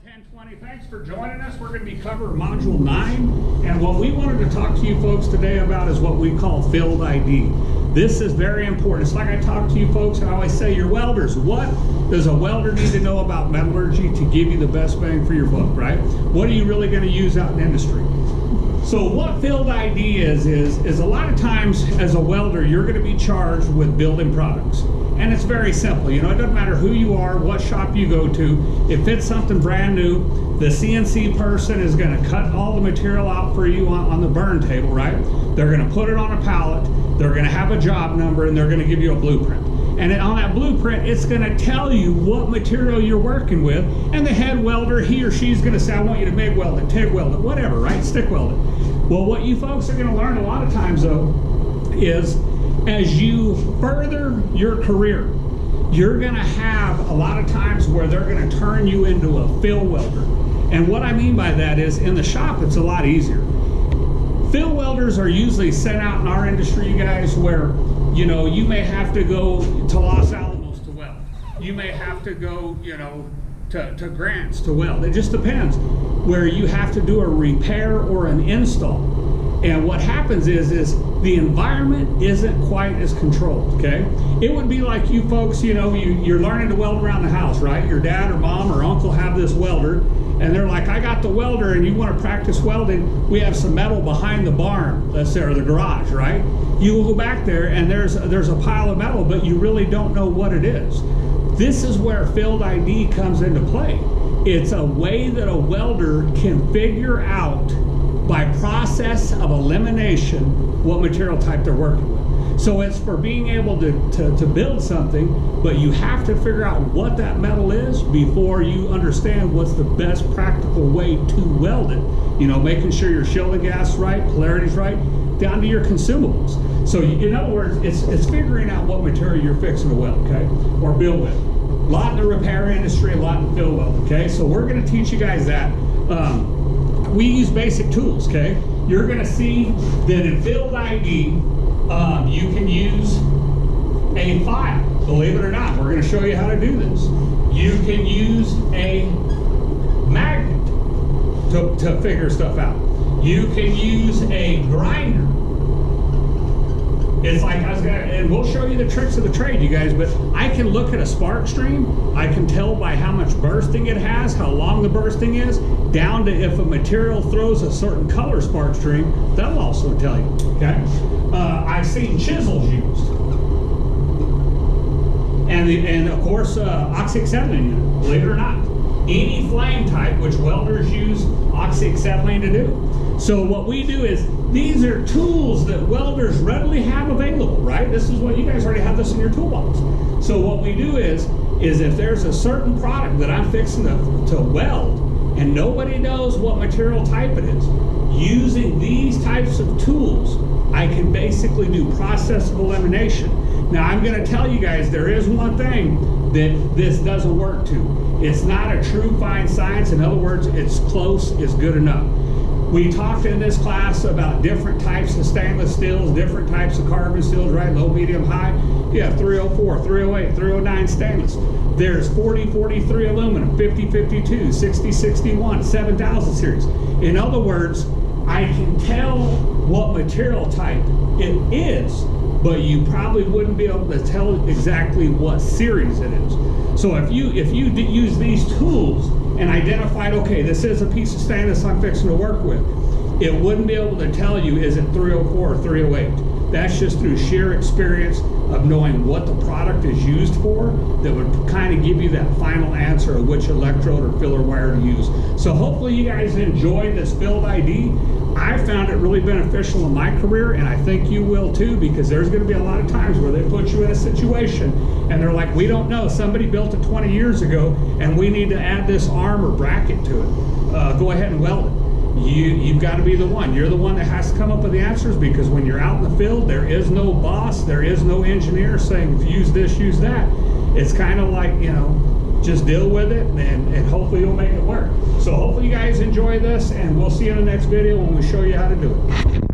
1020. Thanks for joining us. We're going to be covering Module 9, and what we wanted to talk to you folks today about is what we call field ID. This is very important. It's like I talk to you folks and I always say, you're welders. What does a welder need to know about metallurgy to give you the best bang for your buck, right? What are you really going to use out in industry? So what field ID is a lot of times as a welder, you're going to be charged with building products. And it's very simple. You know, it doesn't matter who you are, what shop you go to. If it's something brand new, the CNC person is going to cut all the material out for you on the burn table, right? They're going to put it on a pallet. They're going to have a job number, and they're going to give you a blueprint. And on that blueprint, it's going to tell you what material you're working with. And the head welder, he or she's going to say, I want you to MIG weld it, TIG weld it, whatever, right? Stick weld it. Well, what you folks are going to learn a lot of times, though, is as you further your career, you're going to have a lot of times where they're going to turn you into a fill welder. And what I mean by that is, in the shop, it's a lot easier. Fill welders are usually sent out in our industry, you guys, where, you know, you may have to go to Los Alamos to weld. You may have to go, you know, to Grants to weld. It just depends where you have to do a repair or an install. And what happens is the environment isn't quite as controlled, okay? It would be like you folks, you know, you're learning to weld around the house, right? Your dad or mom or uncle have this welder, and they're like, I got the welder, and you want to practice welding. We have some metal behind the barn, let's say, or the garage, right? You will go back there, and there's a pile of metal, but you really don't know what it is. This is where field ID comes into play. It's a way that a welder can figure out, by process of elimination, what material type they're working with. So it's for being able to build something, but you have to figure out what that metal is before you understand what's the best practical way to weld it. You know, making sure your shielding gas right, polarity's right, down to your consumables. So in other words, it's figuring out what material you're fixing to weld, okay, or build with. A lot in the repair industry, a lot in fill weld, okay? So we're gonna teach you guys that. We use basic tools, okay? You're gonna see that in field ID, you can use a file, believe it or not. We're gonna show you how to do this. You can use a magnet to figure stuff out. You can use a grinder. It's like and we'll show you the tricks of the trade, you guys, but I can look at a spark stream, I can tell by how much bursting it has, how long the bursting is, down to if a material throws a certain color spark stream, that'll also tell you, okay? I've seen chisels used. And of course, oxyacetylene unit, believe it or not. Any flame type, which welders use oxyacetylene to do. So what we do is, these are tools that welders readily have available, right? This is what you guys already have this in your toolbox. So what we do is if there's a certain product that I'm fixing to weld and nobody knows what material type it is, using these types of tools, I can basically do process of elimination. Now I'm gonna tell you guys, there is one thing that this doesn't work to. It's not a true fine science. In other words, it's close, it's good enough. We talked in this class about different types of stainless steels, different types of carbon steels, right? Low, medium, high. You have 304, 308, 309 stainless. There's 4043 aluminum, 5052, 6061, 7000 series. In other words, I can tell what material type it is, but you probably wouldn't be able to tell exactly what series it is. So if you use these tools and identified, okay, this is a piece of stainless I'm fixing to work with, it wouldn't be able to tell you, is it 304 or 308? That's just through sheer experience of knowing what the product is used for that would kind of give you that final answer of which electrode or filler wire to use. So hopefully you guys enjoyed this field ID. I found it really beneficial in my career, and I think you will too, because there's going to be a lot of times where they put you in a situation and they're like, we don't know, somebody built it 20 years ago and we need to add this arm or bracket to it. Go ahead and weld it. You've got to be the one. You're the one that has to come up with the answers, because when you're out in the field, there is no boss, there is no engineer saying use this, use that. It's kind of like, you know, just deal with it, and hopefully you'll make it work. So hopefully you guys enjoy this, and we'll see you in the next video when we show you how to do it.